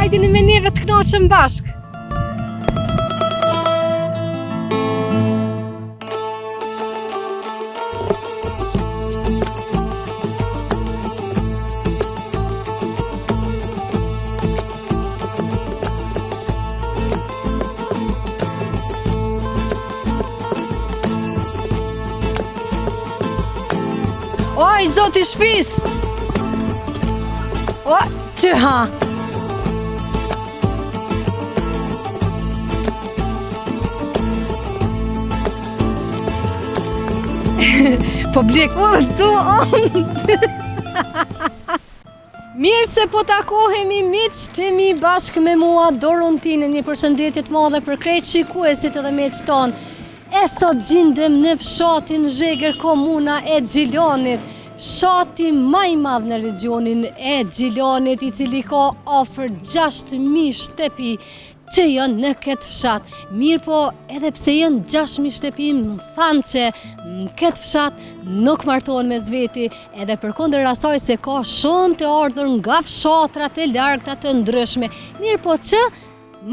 Hajdini me neve të knoqëm bashk. Oj, zoti shpis! O, që ha! Po blek, Mirë se po takohemi miq të mi bashkë me mua Dorontine, një përshëndetje të madhe për krejt shikuesit edhe miq ton. E sot gjindem në fshatin Zhegër, komuna e Gjilanit, fshati më i madh në regionin e Gjilanit, i cili ka afër 6.000 shtëpi që janë në këtë fshat. Mirë po, edhe pse janë 6.000 shtëpi, më thanë që në këtë fshat nuk martohen me zveti, edhe përkundër asaj se ka shumë të ardhur nga fshatrat e largta të ndryshme. Mirë po që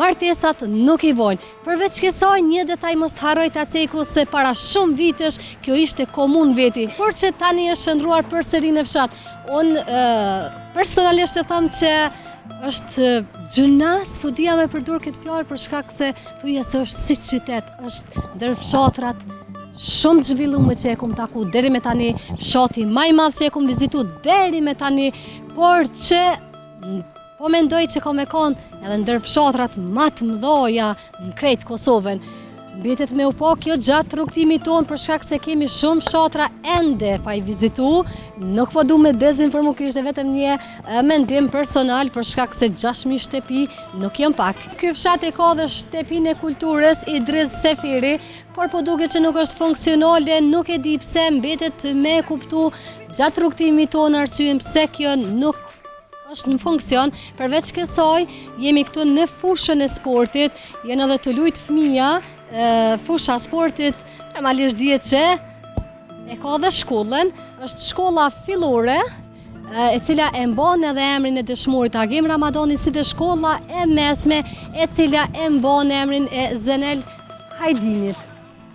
martesat nuk i bojnë. Përveç kësaj, një detaj mos të harroj ta ceku se para shumë vitesh kjo ishte komun veti, por që tani është shndruar përsëri në fshat. Unë personalisht e them që është gjënas, po dija me përdur këtë fjalë për shkak se thuja se është si qytet, është ndër fshatrat shumë të zhvilluar që e kum taku deri me tani, fshati më i madh që e kum vizitu deri me tani, por që po mendoj që ka me konë edhe ndër fshatrat më të mëdhoja në krejt Kosovën. Mbetet me u po kjo gjatë rrugtimit tonë për shkak se kemi shumë fshatra ende pa i vizitu. Nuk po du me dezinformu, kjo ishte vetëm një mendim personal për shkak se 6.000 shtëpi nuk janë pak. Ky fshat e ka dhe shtëpinë e kulturës Idris Sefiri, por po duket që nuk është funksionale, nuk e di pse, mbetet me kuptu gjatë rrugtimit tonë arsyeën pse kjo nuk është në funksion. Përveç kësaj, jemi këtu në fushën e sportit, janë edhe të luajtë fëmija, fusha sportit, normalisht dihet që e ka dhe shkollën, është shkolla fillore, e cila e mban edhe emrin e dëshmurit Agim Ramadani, si dhe shkolla e mesme, e cila e mban emrin e Zenel Hajdinit.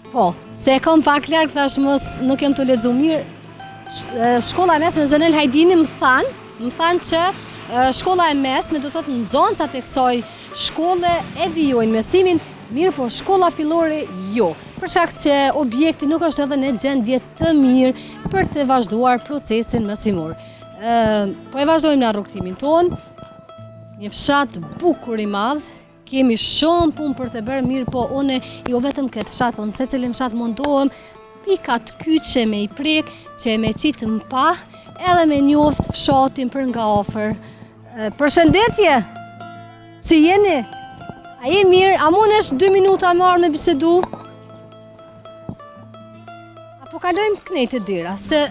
Po, se e kam pak larg, thash mos nuk jam të lexuar mirë. Shkolla e mesme Zenel Hajdini më thanë që shkolla e mesme do thotë nxënësat e kësaj shkolle e vijojnë mësimin, mirë po shkolla fillore jo, për shkak që objekti nuk është edhe në gjendje të mirë për të vazhduar procesin mësimor. Po e vazhdojmë në rrugtimin tonë, një fshat bukur i madh, kemi shumë punë për të bërë, mirë po unë jo vetëm këtë fshat, po në secilin fshat mundohem pikat kyçe me i prek, që me qitë më pa, edhe me njoft fshatin për nga afër. Përshëndetje! Si jeni? A je mirë? A mundesh 2 minuta marrë me bisedu? Apo kalojmë knejtë dira, se...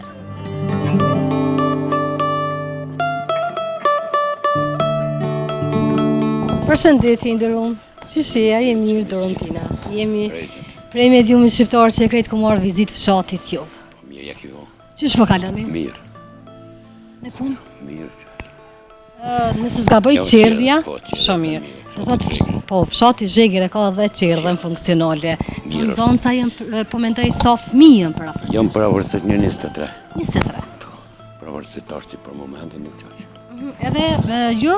Përshëndetje, ndërum. Qëshia, je mirë, Dorontina. Jemi prej mediumit shqiptar që e krejtë ku marrë vizit fshatit jo. Mirë, ja kivo. Qësh po kaloni? Mirë. Me punë? Mirë. Nëse s'gaboj qerdhja, shumë mirë. Do thotë, po, fshati Zhegër e ka dhe qerdhen funksionale. Sa nxënësa janë, po mendoj sa fëmijë janë për afërsi. Jam për afërsit një 23. 23. Për afërsit ashti për momentin nuk qaqë. Edhe ju?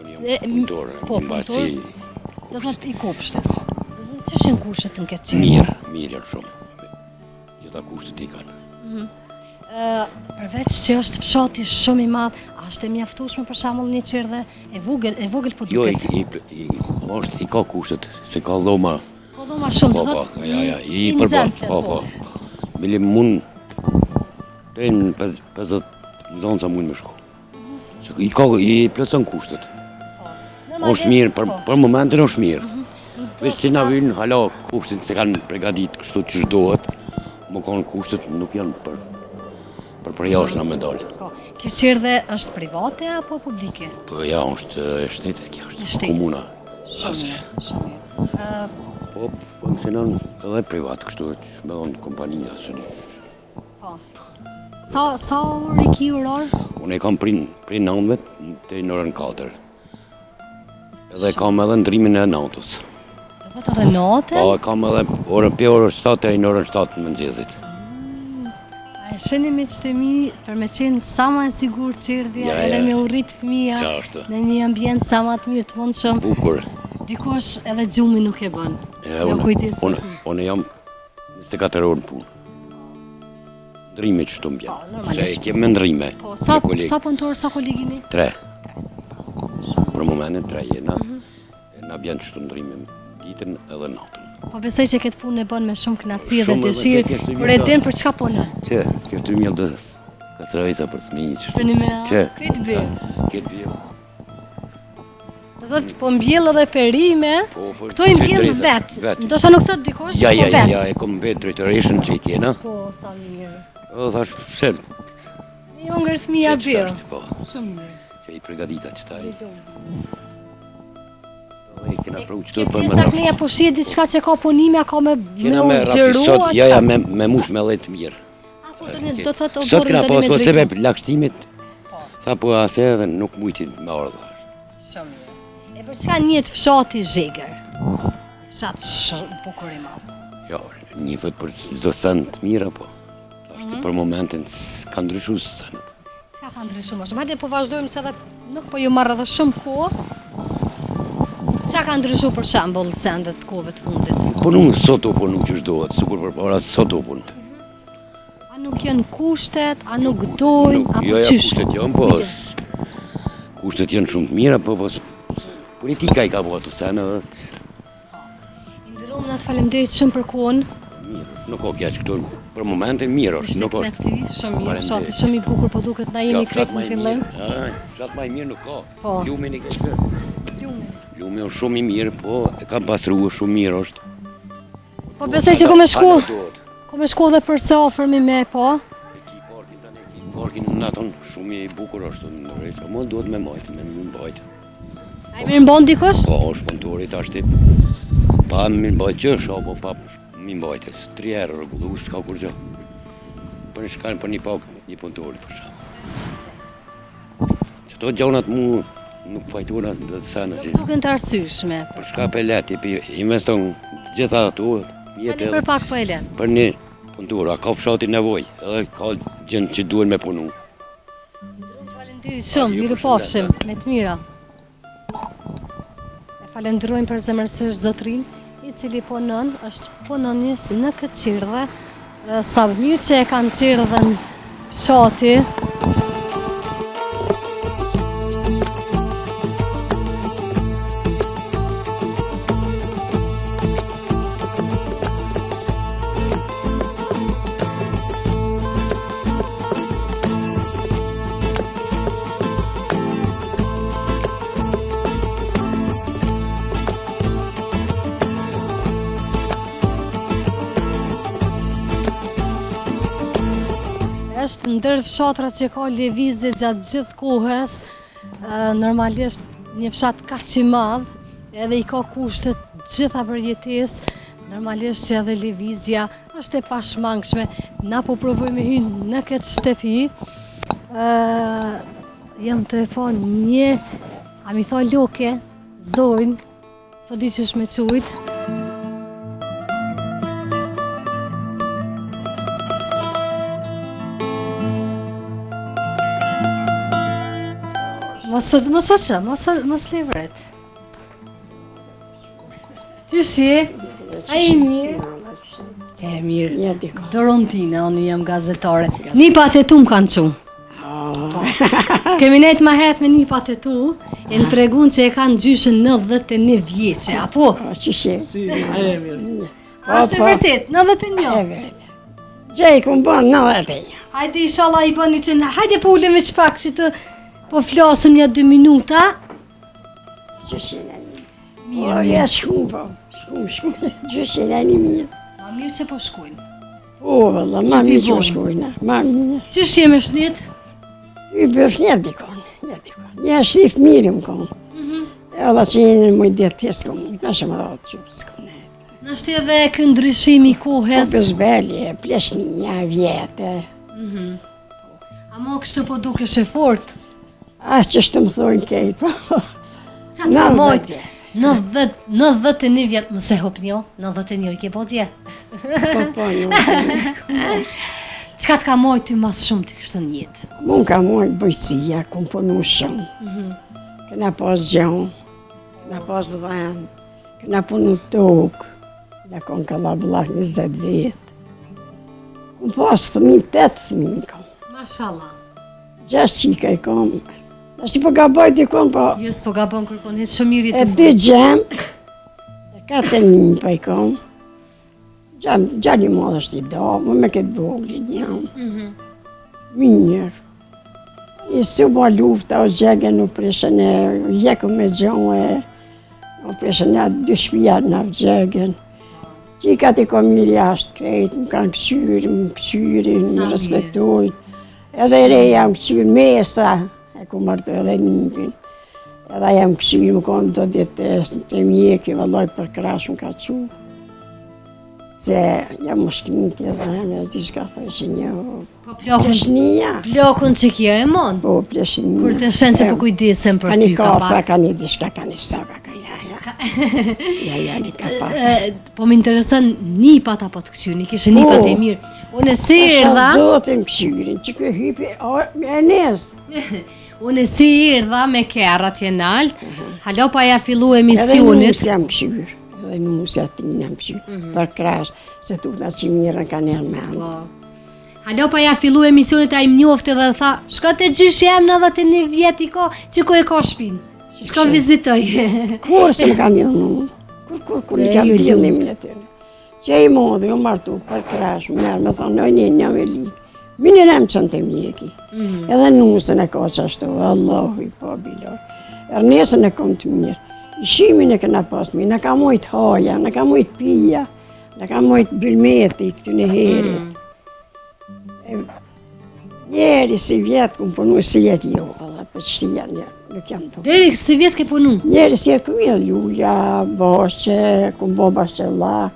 Unë jam punëtor, mbasi. Do thotë i kupshtet. Që shenë kushtet në këtë qerdhje? Mirë janë shumë. Gjitha kushtet i kanë. Përveç që është fshati shumë i madh, është e mjaftueshme për shembull një qerdhe e vogël po duket. Jo, i ka kushtet, se ka dhoma. Ka dhoma shumë, do thotë. Ja, i përbot, po. Bile mund të 50 zonca mund me shku. I plotson kushtet. Është mirë, për momentin është mirë. Veç që na vynë hala kushtet se kanë pregadit kështu që shdohet, më kanë kushtet nuk janë për jashtë na me dalë. Kjo qerdhe është private apo publike? Po ja, është shtetit, kjo është komuna. Shumë. Po, funksionon edhe privat, kështu që me dhonë kompanija. Po. Sa orë i ki orë? Unë e kam prin 19 të në orën 4. Edhe kam edhe ndrimin e natës. Edhe natën? Po, kam edhe orës 7 deri në orën 7 të mëngjesit. A e sheni me qëtë mi, për me qenë sa ma e sigur qerdhja, edhe me urrit fëmija në një ambient sa ma të mirë të mundshëm. Bukur. Dikush edhe gjumi nuk e bën. Unë jam 24 orë në punë. Ndrime që të mbjen. Se kem me ndrime. Sa punëtor, sa kolegini? 3. Për momentin 3 jena. Na bjen që të ndrime ditën edhe natën. Po besoj që këtë punë e bën me shumë kënaqësi dhe dëshirë, por e din për çka punon. Që, kjo 3000 dës. Ka sërajsa për fëmijë. Për një me këtë bje. Këtë bje. Do thotë po mbjell edhe perime, këto i mbjell vetë. Ndoshta nuk thot dikush, po vetë. Ja, e kom vetë drejtoreshën që i kena. Po, sa mirë. O, thash, pse? Jo ngër fëmija bje. Po, shumë mirë. Që i pregadita që taj. E kena pru që të për më rafë. Pjesa po shihet diçka që ka punime, ka me uzgjeru, a ja, me mush me lejtë mirë. A, po do thot o sot kena borin pas po sebe lakshtimit, tha po ase edhe nuk mujti me ardhë. Shumë mirë. E për çka njët fshati Zhegër? Fshat shumë bukur i madh. Jo, njëfët për çdo sen të mira, po. Ashtë për momentin ka ndryshu së senet. Çka ka ndryshu më shumë? Hajde po vazhdojmë se edhe nuk po ju marrë edhe shumë kohë. Qa ka ndryshu për shembull sendet kohëve të fundit? Po nuk sot o punu që shdohet, sikur për para sot o punu. A nuk janë kushtet, a nuk dojnë, apo jo, qysh? Kushtet janë, po kushtet janë shumë të mira, po politika i ka po ato sene dhe Ndërum, na të faleminderit shumë për kohën. Mirë, nuk o kja që këtu për momentin mirë është, nuk është. Ishte knatësi, shumë mirë, fshati shumë i bukur, po duket na jemi krejt në fillim. Fshat ma i mirë nuk ka, Po. Lumin i ke kërë. Lumi është shumë i mirë, po e kam pasrua shumë mirë është. Po besoj që ku me shku dhe përse ofërmi me, po? Parkin në natën shumë i bukur është në rejtë, mo duhet me majtë, me më mbajtë. A i mirë mbon dikush? Po, është punëtorit ashtë pa më mbajtë që është, apo pa më mbajtë, 3 herë rregullu, s'ka kur gjë. Për një shkanë për një pak një punëtorit për shumë. Qëto gjonat mu nuk fajtuar asë dhe të sanë si. Nuk duken të arsyeshme. Për shka për leti, investon gjitha ato, Tani për pak po e len. Për një punëtor, a ka fshati nevoj, edhe ka gjënë që duhen me punu. Falenderit shumë, mirë pafshim, me të mira. E falenderojmë për zemërsisht zotrin, i cili punon, është punonjës në këtë qerdhe. Sa mirë që e kanë qerdhen fshati. Është ndër fshatrat që ka lëvizje gjatë gjithë kohës, normalisht një fshat kaq i madh, edhe i ka kushtet gjitha për jetesë, normalisht që edhe lëvizja është e pashmangshme. Na po provojmë hynë në këtë shtëpi. Jam të e pa një, a mi tha loke, zojnë, s'po di qysh me qujtë. Mos levret. Qysh je? A i mirë? Që e mirë. Dorontina, unë jam gazetare. Nipat e tu më kanë qunë. Kemi nejtë ma heret me nipat e tu, e më tregun që e kanë gjyshën 91 vjeqe, apo? Qysh je? Si, a e mirë. A është e vërtet, 91? E vërtet. Gjej ku më bon 91. Hajde inshallah i bën një qenë, hajde po ulemi çpak që të po flasëm një 2 minuta. Gjyshin e një. Mirë, O, mirë. ja shkum po. Shkum. Gjyshin e një mirë. Ma mirë që po shkojnë. O, valla, ma mirë që po shkojnë. Ma mirë. Qysh je me shnit? I bëf njerë dikon. Një shif mirë më konë. E alla që jenë në mujtë djetë të s'kom mujtë. Në shumë ratë që s'kom ne. Nështë edhe kë ndryshimi i Po kohës. bezbelje, pleshnija, vjetë. Amo kështu po dukesh e fort. A që shtë më thojnë kejtë, po. Qa të mojt? 91 vjetë më se hop njo, 91 i ke po tje. Po, nuk. Qka të ka mojt ty mas shumë të kështë në jetë? Mun ka mojt bëjtësia, ku më punu shumë. Këna pas gjonë, këna pas dhenë, këna punu tokë. Ja kon ka la bëllak 20 vjetë. Ku më pas thëmin, 8 thëmin kom. Mashallah. 6 qika i kom. Ashtë po gaboj t'i kom, po Jes po gabon kërkon, hetë shumë mirë e të 2 gjemë, e 4 një pa i kom. Gjali modë është i do, më me këtë vogli jam. Minjër. I su bo lufta, o gjegë nuk preshën e, jeku me gjonë e, o preshën e 2 shpia në gjegën. Qikat i kom mirë jashtë krejtë, më kanë këqyri, më respektojnë. Edhe re jam këqyri, mesa, e ku martë edhe njëpin. Edhe jam këqyri, më konë do ditës, në të mjeki, vëlloj për krash më ka qu. Se jam më shknit, e zemë, e di shka thë një. Po plakun, Pleshnia. plakun që kjo e mon? Po, pleshnia. Kur të shenë që po kujdesem për ty ka kafe, pak. ka një dishka, ka një saka, ka ja, një ka pak. Po më interesën nipat apo të këqyri, kishe nipat e mirë. Unë si erdha, Zotin këqyrin, që kjo hypi, e nesë. unë si erdha me kerra tje nalt, halo pa ja fillu Edhe emisionit. nusë jam këqyr, edhe nusë atin jam këqyr, për krash, se tu nga që mirën ka njerë me andë. Halo pa ja fillu emisionit a i mjofte dhe tha, shko të gjysh jam 91 vjet i ko, që ku e ka shpinë. Shko vizitoj. Kur se më ka një në kur i ka ju bjëllimin e tëre. Që i modhi, u martu për krash, merë, me thonë, ojnë një me likë. Minë në më qënë të mjeki. Edhe nusën e ka që ashtu, Allahu i po bilor. Ernesën e kom të mirë. Shimin e këna pas mirë, në ka mojt haja, në ka mojt pija, në ka mojt bylmeti këtë në herit. Njeri si vjetë këmë punu si jetë jo, për që si janë, nuk jam të. Deri si vjet ke punu? Njeri si jetë këmë jetë lulja, bashqe, këmë bo bashqe la,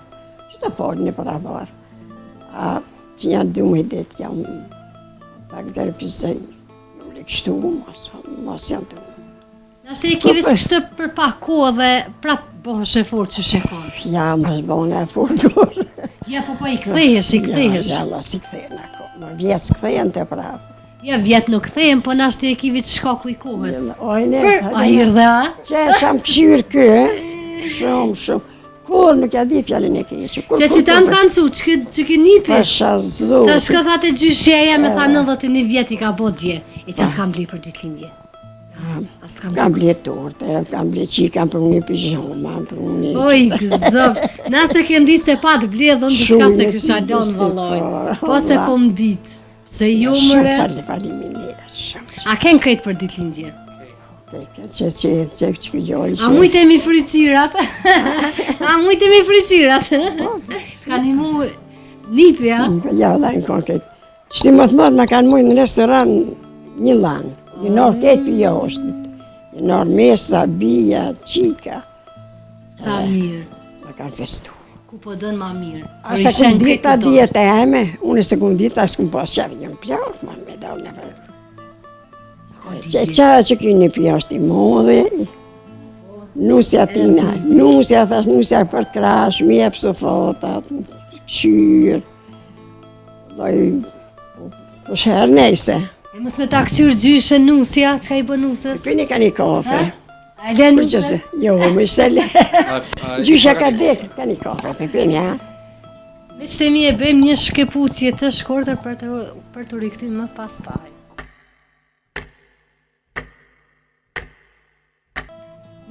që të parë në para barë. Që janë 12 ditë jam, pak dërë pizej, nuk le kështu, mas janë të. Nashtë e kivis kështë për pak kohë dhe prap bëhësh e fort që shekon. Ja, mas bënë e furdur. Ja, po i kthehesh, i kthehesh. Ja, la si kthehen ako, më vjesë kthehen të prapë. Ja, vjet nuk kthehen, po nashtë e kivi të shkaku i kohës. Ojne, A i rdhe, a? që e sham këshyrë kë, shumë. Kur nuk ja di fjallin e keqë. Që tam kanë cu, që ki nipi. Pasha Ta zotë. shka thate gjyshjeja me tha 91 vjet i ka bo dje. E që të kam bli për ditë lindje? As të kam bli. Kam ble torte, kam ble qika për unë pijama, për unë... Oj, gëzov, nase kem ditë se pa të bledhën diçka se kësha lonë vëlloj. Po se po më ditë, se jo mëre. Shumë faliminirë, shumë. A ken krejt për ditë lindje? Që gjallë A mujtemi fricirat? A mujtemi fricirat? Ka një mu nipi, a? Ja, da në konë këtë. Qëti më të mërë më kanë mujtë në restoran një lanë. Një nërë këtë për jashtë. Një nërë mesa, bia, qika. Sa mirë. Më kanë festu. Ku po dënë ma mirë. A se këmë dita djetë e eme, unë se këmë dita së këmë pas qefë një pjarë, ma me dalë në vërë. Që kënë për jashtë i modhe, nusja tina, nusja thash, nusja për krash, mjep sofatat, këshyrë, doj, po shherë nejse. E mos me ta këqyrë gjyshe nusja, qka i bë nusës? Pini ka një kafe. A le nusë? Jo, më se le. Gjyshe ka dekë, ka një kafe, për pini, ha? Me që temi e bëjmë një shkeputje të shkortër për të rikëtim më pas taj.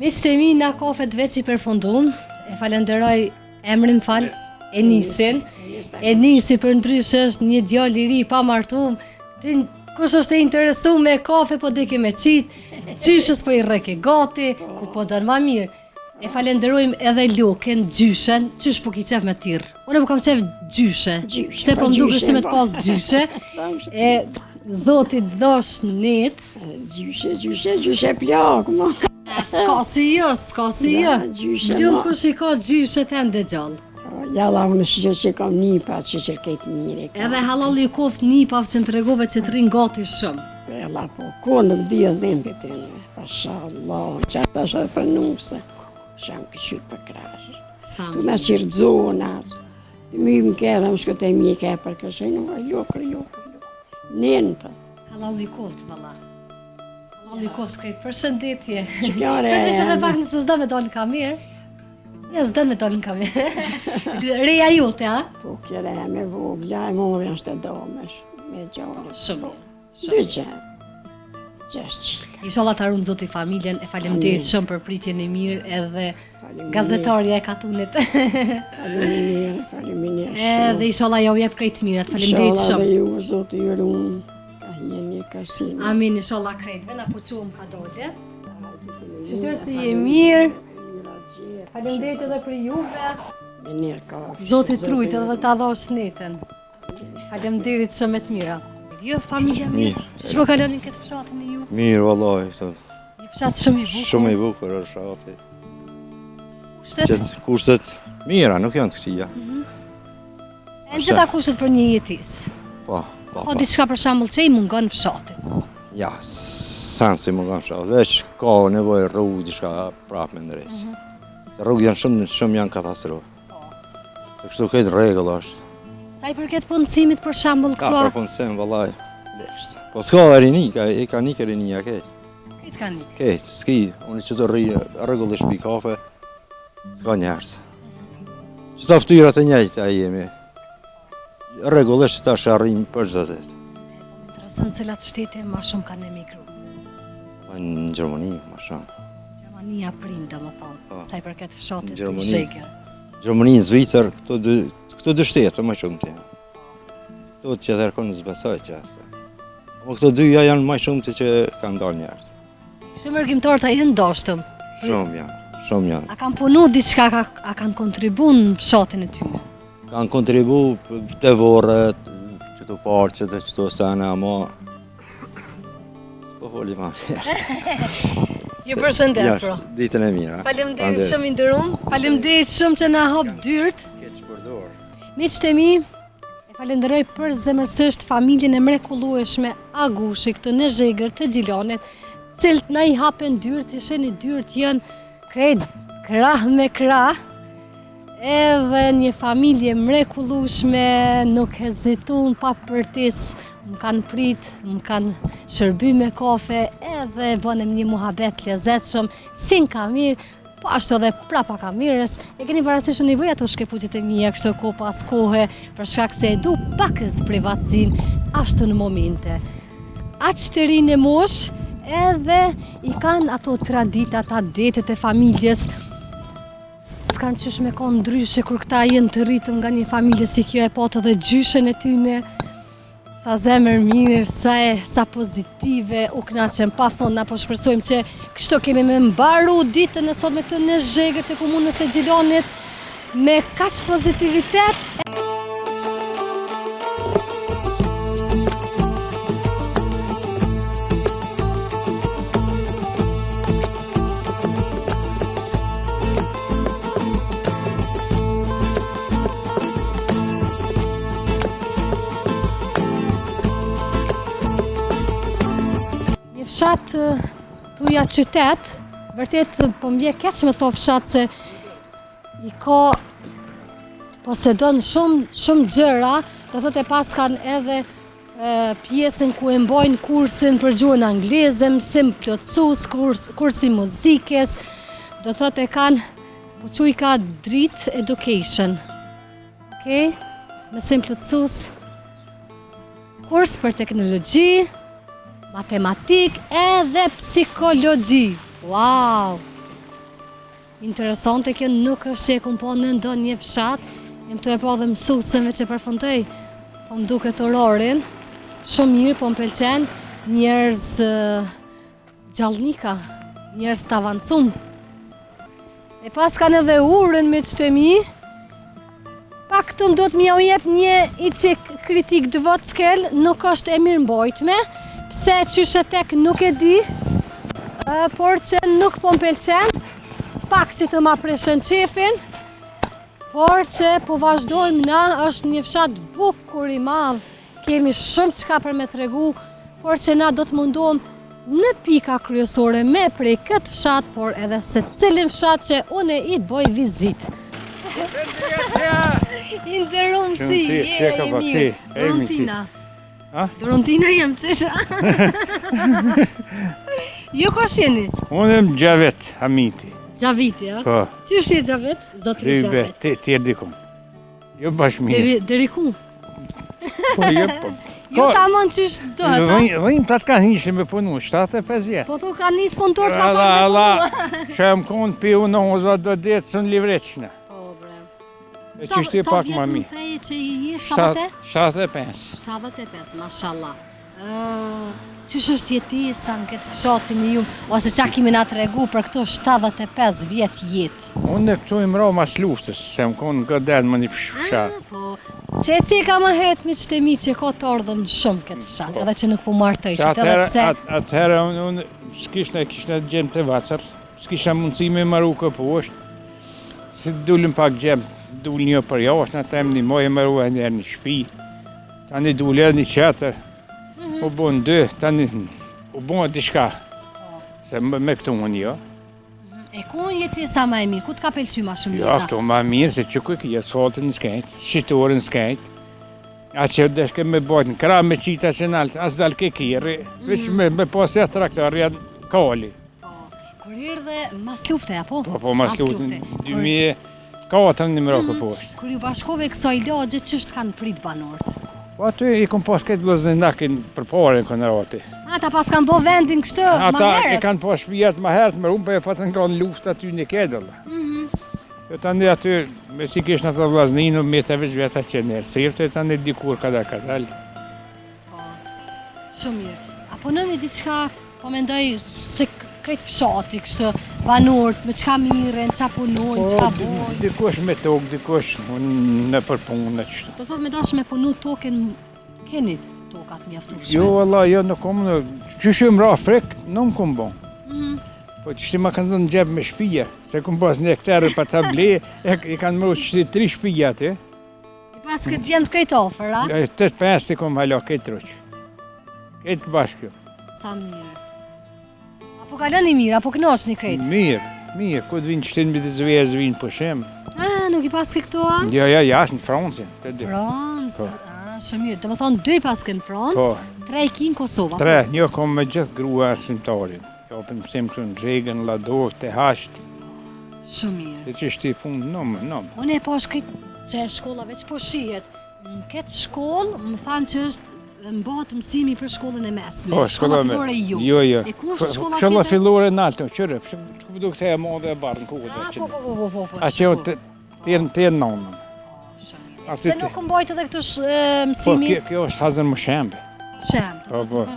Me që temi na kafe të veç i përfundum, e falenderoj emrin falë, Enisin. Enisi për ndryshë është një djalë i ri pa martum, kush është e interesu me kafe, po dike me qitë, qyshës po i reke gati, ku po dënë ma mirë. E falenderojmë edhe Luken, gjyshen, qysh po ki qef me tirë. Unë po kam qef gjyshe, se po mduke si me të pas gjyshe. E zotit dosh në netë. Gjyshe plak, ma. S'ka si jo, s'ka si jo. Gjumë kush i ka gjyshe të ndë gjallë. Jalla, unë shqyqe që kam nipa, që qërkejt mire. Edhe halal i koft nipave që në tregove që të rinë gati shumë. Allah po, ko nuk di e dhembi të në. Pasha Allah, që ata shë për nuse, sham këshyr për krashë. Tu na qirë zonat, të my më kera, më shkët e mi ke për këshë, jo. Nenë për. Allah u i koftë, valla. Allah u i koftë krejt, përshëndetje. Që kjo re. Përveç edhe pak nëse s'do me dalë kamerë. Ja, s'do me dalë në kamerë. Reja jote, a? Po, kjera e me vogla, e mori është të domesh, me gjallë. Shumë. Dy gjenë. 6 qika. Inshallah të arunë zoti familjen, e faleminderit shumë për pritjen e mirë edhe gazetarja e Katunit. Faleminderit. Edhe inshallah ja u jep krejt mirat, faleminderit Inshallah shumë. dhe ju, zoti ju runë, ka jeni ka sinë. Amin, inshallah krejt. Vena po quëm ka dojtë. Shqyqër si je mirë, faleminderit edhe për juve. Me njerë ka. Zoti trujt edhe ta dhosh netën. Faleminderit shumë me të mira. Jo, familja mirë. Që po kalonin këtë fshatin e ju? Mirë, vallahi, Një fshat shumë i bukur. shumë i bukur është shati. Kushtet? Kushtet mira, nuk janë të këqija. E në gjitha kushtet për një jetis. Po. Po diçka për shembull që i mungon fshatit. Ja, sen si më kanë fshat. Veç ka nevojë rrugë diçka prapë me ndreq. Se rrugë janë shumë janë katastrofë. Se kështu këtë rregull është. Sa i përket punësimit për shembull Ka këto, për punësim, vallahi. Po s'ka dhe rini, e ka një rinia këtë. këtë ka një. Këtë, s'ki, unë që të rregullisht pi kafe, s'ka njerës. Qëta ftyrat e njëjtë a jemi. Rregullisht tash arrim për çdo ditë. Interesën cilat shtete ma shumë kanë emigru. Në Gjermani, ma shumë. Gjermania prim domethënë, Po. sa i përket fshatit të Gjermani. zhegër. Gjermani, Zvicër, këto dy shtete më shumë të janë. Këto që të erkon zbesoj qështë. Po këto dyja janë më shumë të që kanë dalë njerës. Shumë mërgjimtar të jenë dashtëm. Shumë janë. A kanë punu diçka, a kanë kontribu në fshatin e tyre? Kanë kontribu të vorët, qëto parqet e qëto sene, ama... S'po foli ma mirë. Ju përshëndes, bro. Ditën e mira. Faleminderit shumë i nderuar. Faleminderit shumë që na hap dyrt. Keq përdor. Miqtë e mi, e falenderoj për zemërsisht familjen e mrekullueshme Agushi këtë në Zhegër të Gjilanit, cilët na i hapen dyrt, i sheni dyrt janë krejt krah me krah. Edhe një familje mrekullueshme, nuk hezitun pa përtis, më kanë prit, më kanë shërby me kafe, edhe bënem një muhabet lezetshëm, si në kamirë, po ashtu edhe prapa kamirës. E keni parasysh unë i bëj ato shkëputjet e mia kështu ko pas kohe, për shkak se e du pakës privatësin ashtu në momente. Aq të rinë e mosh, edhe i kanë ato traditat, adetet e familjes. S'kan qysh me konë ndryshe kur këta jenë të rritëm nga një familje si kjo, e patë dhe gjyshen e tyne. Sa zemër mirë, sa pozitive, u knaqem pa fond, na po shpresojmë që kështu kemi me mbaru ditën e sot me këtë në Zhegër të komunës së Gjilanit me kaq pozitivitet. Fshat tuja qytet, vërtet po m'vje keq me thonë fshat se i ka posedon shumë gjëra, do thotë e pas kanë edhe pjesën ku e mbajnë kursin për gjuhën angleze, mësim plotësues, kursi muzikës, do thotë e kanë, po quj ka Dritt Education. Okej? Mësim plotësues, kurs për teknologji, matematik edhe psikologji. Wow! Interesante kjo, nuk është që e kumë po në ndonjë fshat. Jem të e po dhe mësusëve që përfundoj. Po më duket orarin. Shumë mirë, po më pëlqen. Njerëz gjallnika, njerëz të avancum. E pas kanë edhe urën me qëtë mi. Pak këtu më do të mja u jep një i qik kritik dëvockel, nuk është e mirë mbojtme. Pse qyshe tek nuk e di, por që nuk po m'pëlqen, pak që të ma preshen qefin, por që po vazhdojmë na, është një fshat bukur i madh, kemi shumë qka për me tregu, por që na do të mundohem në pika kryesore me prej këtë fshat, por edhe se cilin fshat që une i boj vizit. Inderum si, je e mirë. Dorontina. Dorontina jem qësha. Ju kush jeni? Unë jam Gjavet Hamiti. Gjaviti, ja? Po. Qysh je Gjavet? Zotri Gjavet. Tjerë dikun. Jo bashkëmirë. Deri ku? Po, jo, po. Jo tamam qysh dohet, ha? Dhejmë të ka njëshë me punu, 75 jetë. Po thu ka njës punëtor të ka Allah, për Allah, që më konë pi unë ozva do detë së në livreqënë. Po, bre. E qështë e pak ma mi. Sa vjetë më që i je 70? 75. 75, mashallah. Qysh është jetisa në këtë fshatin e ju, ose qa kimi na të regu për këto 75 vjetë jetë? Unë e këtu i mra mas luftës, që më konë gëdel më një fshatë. Po, që e cika më heret mi qëtë mi që ka të ardhëm shumë këtë fshat, edhe që nuk po martoj që të edhe pse. Atëherë unë s'kishna gjemë të vacër, s'kishna mundësi me maru këposhtë, si dullim pak gjemë, dull një për jashtë, në temë një moj e maru e njerë një shpi, tani dull e një qëtër, u bon dë, tani u bon diçka, se me këtu unë jo. E ku në jeti sa ma e mirë, ku t'ka pëlqy ma shumë Jo, jeta? këtu ma mirë, se që këj asfaltën në skajt, shqitorën në skajt, a që deshke me bajt në kra me qita që naltë, as dal ke kiri, veç me pasja traktor janë kali. Kur irë dhe mas lufte, apo? Po, mas lutën, 2004 në mërë këposhtë. Kur ju bashkove kësaj lagje, qështë kanë prit banorët? Po aty i kom pas këtë vëzëndakin për pare në kënërati. Ata pas kanë bo vendin kështë ma Ata e heret? kanë pas shpijet ma herët më rumë, për e patën ka në luft aty një kedëllë. Jo tani aty, me si kish në të vlazninu, me të veç veta që nërë sirte, tani dikur kadar. Shumë mirë. Apo nëni diçka, po mendoj se krejt fshati kështë banorët, me qka miren, qa punojnë, qka bojnë. Dikush me tokë, dikush në përpunë në qështë. Do thot me dash me punu token, keni tokat mjaftueshme. Jo, Allah, jo, në kom në... Qështë më ra frek, në më kom bon. Po qështë ma kanë dhënë gjebë me shpija, se kom pas një hektarë pa tabli, i kanë mërë qështë 3 shpija aty. I pas këtë jenë krejt ofër, a? 8-5 të kom hala këtë truq. Këtë bashkë. Sa mirë. Apo kalën i mirë, apo kënosh një krejt? Mirë, ku të vinë qëtën me të zvezë vinë pëshem. Nuk i pas këto, a? Jo, jashtë në Francë. Francë, Po. Shumë mirë. Do më thonë 2 pas kënë Francë, Po. 3 kinë Kosova. 3, një kom me gjithë grua arsimtarin. Jopën pësim këtu në Gjegën, Lador, të hashtë. Shumë mirë. E që shti punë nëmë. Unë e pash këtë që shkolla veç po shihet. Në këtë shkollë, më thanë që është mbahet mësimi për shkollën e mesme. Po, shkolla fillore ju. Jo. E ku është shkolla Shkolla tjetër? fillore në altë, qërë, ku du këtë e modë e barë në kukëtë. Po. A që o të nënën. Se nuk mbajt edhe këtë Po, mësimi? kjo është hazën më shembe. Shem. Po.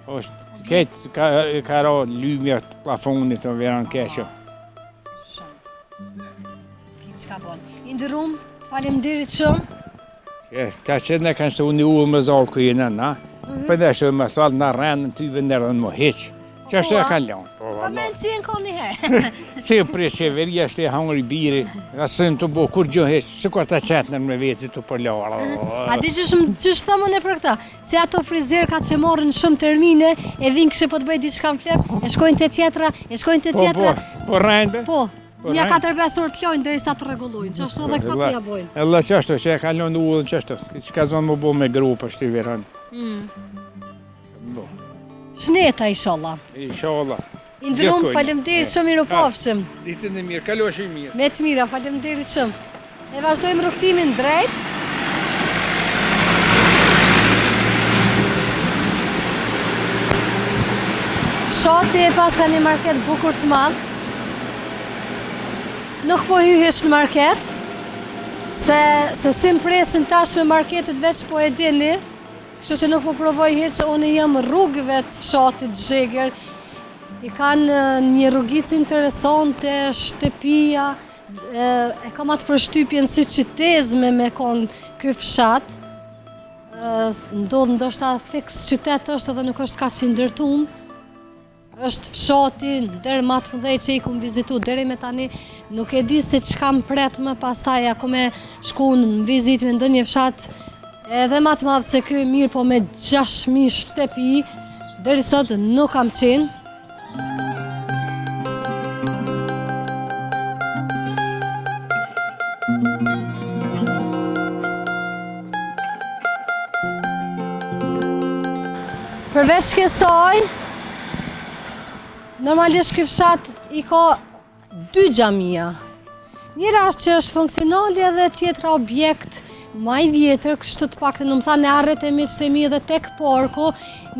është këtë ka ra lymja të plafonit të verën keqo. S'ki qka bon. Indërum, faleminderit shumë. Ta që ne kanë shtu një ullë më zalë ku jenë, na? Për dhe shtu më salë në rëndë në ty vëndërë në më heqë. Që ashtu e kanë lanë. Po më rëndësien ka një herë. Si për qeveria është e hangri biri, asëm të bo kur gjë heqë, së kur ta qetë në me veti të përlarë. A di që thëmën e për këta? Se ato frizerka që morën shumë termine, e vinë kështë po të bëjt diçka më flep, e shkojnë të tjetra, Po rëndë? Po, një 4-5 orë të lojnë derisa të rregullojnë, që ashtu edhe këta të ja bojnë. Allah që ashtu, që e kalon ullën që ashtu, që ka zonë më bo me grupë është i verën. Shneta, inshallah. Inshallah. Indërum, faleminderit shumë, miru pafshim. Ditën e mirë, kalosh i mirë. Me të mira, faleminderit shumë. E vazhdojmë rrugtimin drejt. Fshati e pas ka një market bukur të madh. Nuk po hyhesh në market, se si më presin tash me marketet veç po e dini, kështu që nuk po provoj hiç, unë jam rrugëve të fshatit Zheger, i kanë një rrugicë interesante, shtëpia, e kam atë përshtypjen si qytezme me konë ky fshat, ndodh ndoshta fiks qytet është edhe nuk është kaq i ndërtuar. Është fshati ndër më të mëdhej që i kum vizitu deri me tani, nuk e di se çka më pret më pastaj ako me shku në vizitë me ndonjë fshat edhe më të madh se ky, mirë po me 6.000 shtëpi, Deri sot nuk kam qenë. Përveç kësaj, normalisht ky fshat i ka 2 xhamia. Njëra është që është funksionale dhe tjetra objekt ma i vjetër, kështu të paktën më thanë e arret e miqtë e mi dhe tek porku,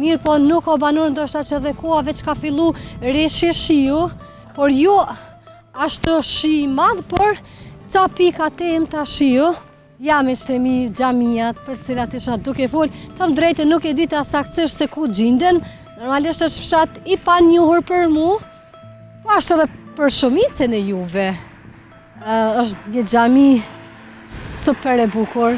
mirë po nuk o banur ndoshta që dhe koha veç ka fillu reshje shiu, por jo ashtu shi i madh, por ca pika tem ta shiu. Ja miqtë e mi xhamiat për cilat isha duke fol, thëmë drejtë nuk e dita saktësisht se ku gjinden, normalisht është fshat i panjohur për mu, po ashtu edhe për shumicën e juve. Është një xhami super e bukur.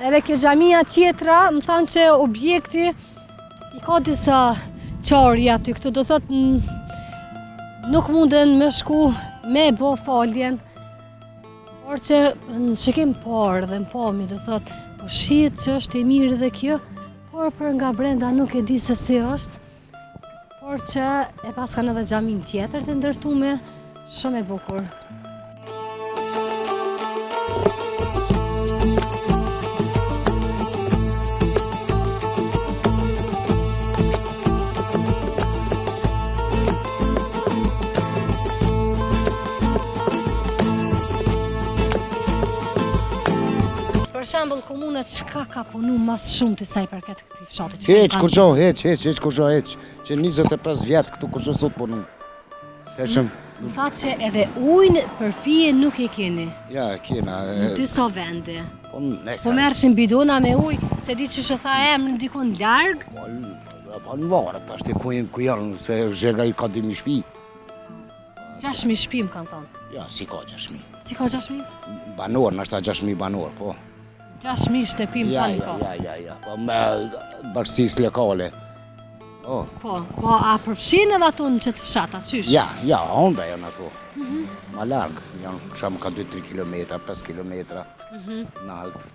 Edhe kjo xhamia tjetra, më thanë që objekti i ka disa qarje aty, këtu do thot nuk munden me shku me bo faljen, por që në shikim parë dhe në pomi do thot, po shihet që është e mirë dhe kjo, por për nga brenda nuk e di se si është, por që e pas kanë edhe xhamin tjetër të ndërtume, shumë e bukur. Për shembull, komuna çka ka punu mas shumë të saj për këtë këtij fshati? Heq, kurqo, heq, kurqo, heq. Që 25 vjetë këtu kurqo sot punu. Teshëm. Në fakt që edhe ujnë për pije nuk e keni. Ja, kena. Në disa vende. Po nëse. Po merrshin bidona me ujë, se di që tha emrin dikun larg. Po në varë, pashtë ku janë, se zhega i ka 2.000 shtëpi. 6.000 shtëpi më kanë thonë. Ja, si ka 6.000. Si ka 6.000? Banor, nështë 6.000 banor, po. 6.000 shtëpi më kanë ka. Ja. Po me bashkësisë lokale. Po. Po, a përfshin edhe ato në qëtë fshata, qysh? Ja, onda janë ato. Ma largë, janë shumë ka 2-3 kilometra, 5 kilometra. Në altë.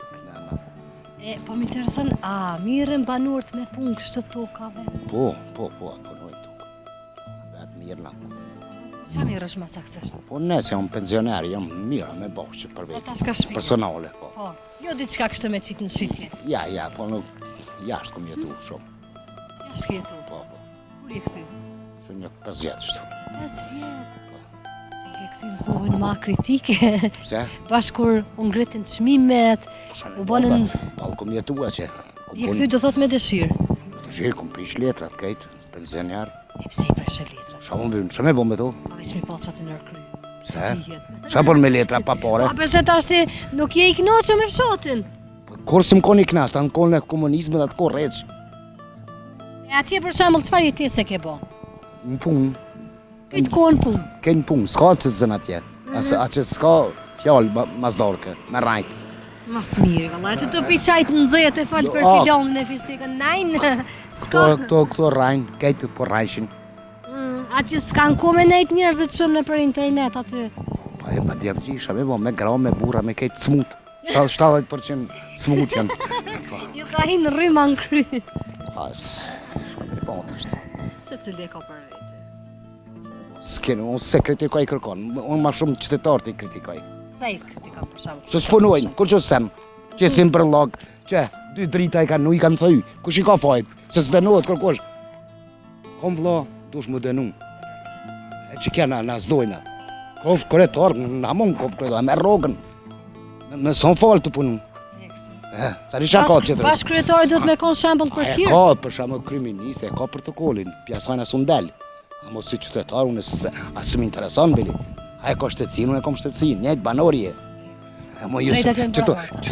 Po më interesën, a mirën banorët me punë kështë tokave? Po, punoj tokë. Vetë mirë na. Qa mirë është ma saksesht? Po nëse jam pensioner, jam mirë me bashkë për vetë. Po tash ka shpikë? Personale, po. Po, jo diçka kështë me qitë në shqitje? Ja, po nuk jashtë kom jetu shumë. Jashtë ke jetu? Po. Kur je këty? Shumë një 5 vjetë shtu. 5 vjetë? Që ke këty në kohën ma kritike? Pse? Bashkë kur u ngritin çmimet, u bënën... Palë kom jetu e që. Je këty do thot me dëshirë? Të shirë kom prish letrat kajtë, pensioner. E pse i preshe letra? Qa me bo me to? Pa veç mi pas qatë nërkry. Pse? Qa por me letra pa pare? Pa përse ta shti nuk je i knoqë me fshatin. Kur si më koni knasht, anë kone komunizmet atë kur req. E atje për shembull çfarë jetese ke bo? Në punë, Këtë kohën punë. kënë punë, s'ka që të zënë atje. A që s'ka fjallë mazdarke, me rajtë. Mas mirë, valla, që të pi qajtë në zëjet e falë për kilonin e fistikën, najnë, s'ka. Këto rajnë, kajtë po rajshin. Atje s'kan ku me nejtë njerëzit shumë në për internet aty. Pa e pa djetë që isha me gra, me bura, me kajtë smut. 70% smut janë. Ju ka hinë rryma në kry. Shumë e patë është. Se cili e ka për vete? S'kenu, unë se kritikoj kërkon, unë ma shumë qytetarët i kritikoj. Sa i kritikon për shumë? Se s'punojnë, kur që sem, që sim për log, që 2 drita i kanë, nuk i kanë thëj, kush i ka fajt, se s'denohet kërkosh. Kom vla, dush më denu. E që kena, na zdojna. Kov kretar, në amon kov kretar, me rogën. Me son falë të punu. Sa risha ka qëtër. Bashkëkryetari duhet me konë shembull për E tjerë. ka, për shumë kriministe, e ka protokollin, pjasajna së ndel. A mos si qytetar, unë asë më interesan, bili. A e ka shtetësin, unë e kam shtetësin, njëjtë banorje. E mo jo se, që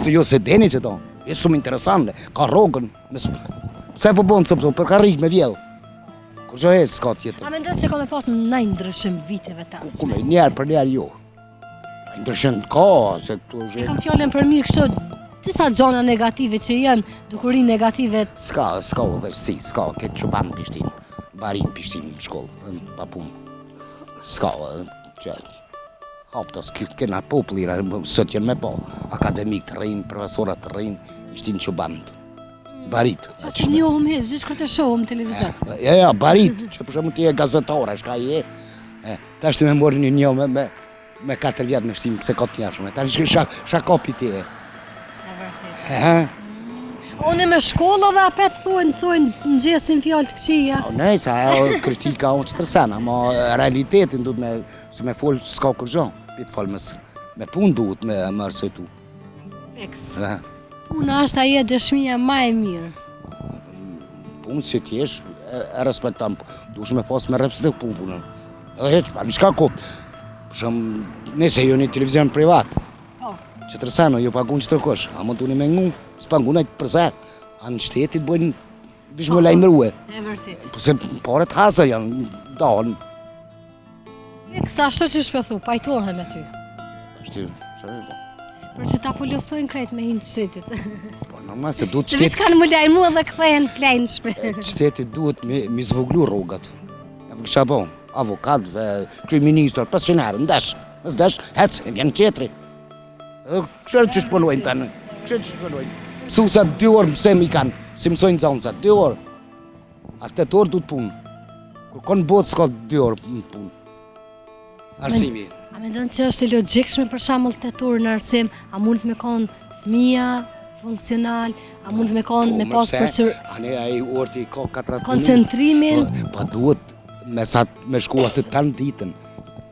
të jo se deni që to, e shumë interesante, ka rogën, se po bonë cëpëton, për ka rikë me vjellë. Kur që e s'ka tjetër. A me ndërë që ka me pas në najnë ndryshim viteve ta? Kume, njerë për njerë jo. Ndryshim ka, se këtu E kam fjallën për mirë kështë, disa gjona negative që janë, dukuri negative. S'ka u dhe si, s'ka, këtë që banë Pishtin, barit Pishtin në shkollë, pa punë. S'ka, që haptas, këna popullina, sot jenë me po, akademik të rejnë, profesorat të rejnë, ishtin që bandë. Barit. Që njohëm e, gjithë kërë të shohëm televizor. Ja, barit, që për shumë ti e gazetore, shka i e. Ta është me mori një me 4 vjetë me shtimë, se kotë njafshme. Ta është shakopi ti e. Unë me shkolla dhe apet thujnë në gjesin fjallë të këqia. Ne, sa kritika unë që tërsena, ma realitetin duhet me, se me folë s'ka kërgjon. Pitë folë me punë duhet me arsëtu. Feks. Puna është aje dëshmia ma e mirë. Punë si t'jesh, e respektam, dush me pas me respektu punën. Edhe heq, pa mi shka kopë. Për shumë, nëse jo një televizion privat. Që tërseno, jo pagun që tërkosh, a më t'uni me ngu, s'pagun e përser. A në shtetit bojnë, vish më lajmërue. E vërtit. Se paret hasër janë, dalën. Feks, ashtë që shpethu, pajtohen me ty. Ashtë, shërë, po. Për që ta po luftojnë krejt me hinë shtetit. Po, normal, se duhet Se vish kanë më lajmu dhe këthejnë plejnë shpe. Shtetit duhet mi zvoglu rrugat. E për kësha bon, avokatve, kriministër, pas qenarë, ndesh, më zdesh, hec, e vjen qetri. Këshërë që shpënojnë të në, këshërë që shpënojnë. Mësusa 2 orë mësem i kanë, si mësojnë zonësa, 2 orë. A 8 orë du të punë. Kur konë botë s'ka 2 orë punë. Arsimi. A me ndonë që është e logjikshme për shembull 8 orë në arsim, a mund me konë fëmija, funksional, a mund me konë me pas për që... Ane a i orë të i ka 4 koncentrimin. Pa duhet me shku atë të në ditën.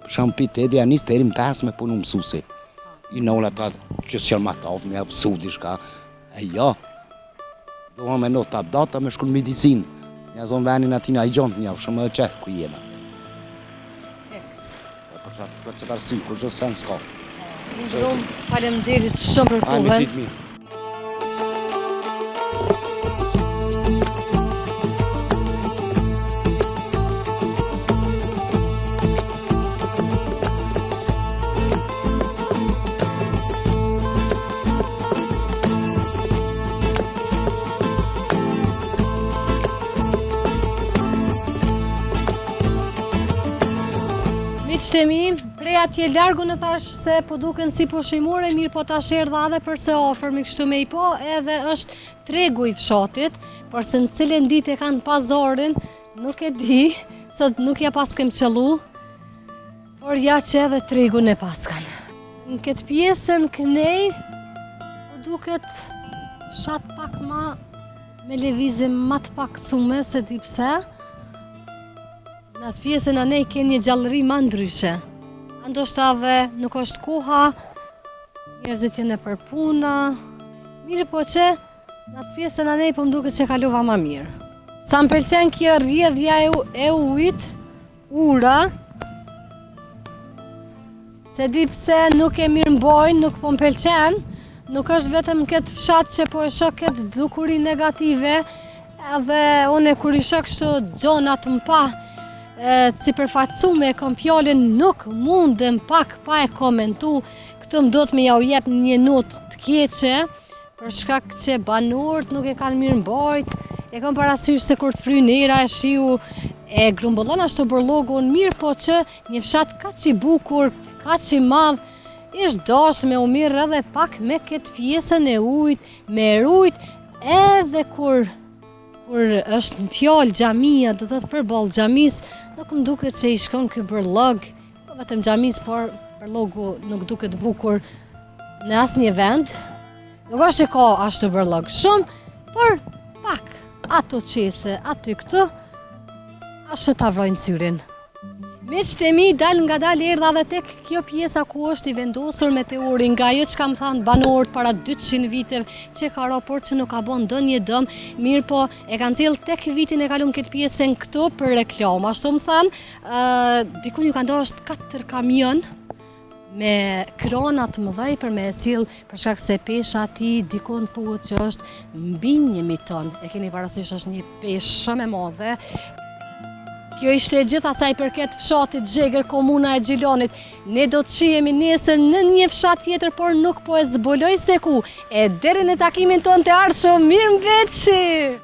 Për shumë për të edhi anis të erim 5 me punu mësusi. I nëllë ata që s'janë ma tafë, me avësu di shka. E ja, doha me në të abdata me shku në medicinë. Nja zonë venin atina i gjontë një, shumë edhe qehë ku jena. Për që të arsi, kur gjithë sen s'ka. Faleminderit shumë për Ajme kohën. ditë mirë. Miqtë mi, prej atje largu në thash se po duken si pushimore, mirë po tash erdha edhe përse ofër mi kështu me i po, edhe është tregu i fshatit, përse në cilën ditë e kanë pazarin, nuk e di, sot nuk ja pas kem qëllu, por ja që edhe tregu në paskan. Në këtë pjesën kënej, po duket fshat pak ma me levizim ma të pak sume, se di pse. Në atë pjesën a nej keni një gjallëri ma ndryshe. Ndoshta dhe nuk është koha, njerëzit jenë për puna, mirë po që në atë pjesën a nej po mduket që kalova ma mirë. Sa më pëlqen kjo rrjedhja e ujit, ura, se di pse nuk e mirë mbojnë, nuk po më pëlqen, nuk është vetëm këtë fshat që po e shoh këtë dukuri negative, edhe unë kur i shoh kështu gjonat më pa, si përfaqësume e kom fjallin nuk mundem pak pa e komentu, këtë më do të me ja u jep një notë të keqe, për shkak që banorët nuk e kanë mirë mbajt, e kam parasysh se kur të fryn era e shiu e grumbullon ashtu bërlogun mirë, po që një fshat kaq i bukur, kaq i madh, ish dash me u mirë edhe pak me këtë pjesën e ujit, me rujt, edhe kur është në fjallë xhamia, do të përballë xhamis, nuk më duket që i shkon ky bërllog, po vetëm xhamis, por bërlogu nuk duket bukur në asnjë vend. Nuk është që ka ashtu bërllog shumë, por pak ato qese, aty këtu, ashtu ta vrojnë syrin. Miqtë e mi, dal nga dal erdha dhe tek kjo pjesa ku është i vendosur meteori, nga ajo që kam thënë banorët para 200 viteve që ka ra, por që nuk ka bën ndonjë dëm, mirë po e kanë nxjerr tek vitin e kalum këtë pjesën këtu për reklam, ashtu më thanë, diku ju kanë dashur 4 kamion me krona të mëdhej për me sill, për shkak se pesha aty dikon thuhet që është mbi 1.000 ton. E keni parasysh është një peshë shumë e madhe. Kjo ishte gjithë asaj përket fshatit Xhegër, komuna e Gjilonit. Ne do të shihemi nesër në një fshat tjetër, por nuk po e zbuloj se ku. E deri në takimin ton të ardhshëm, mirëmbëjtje!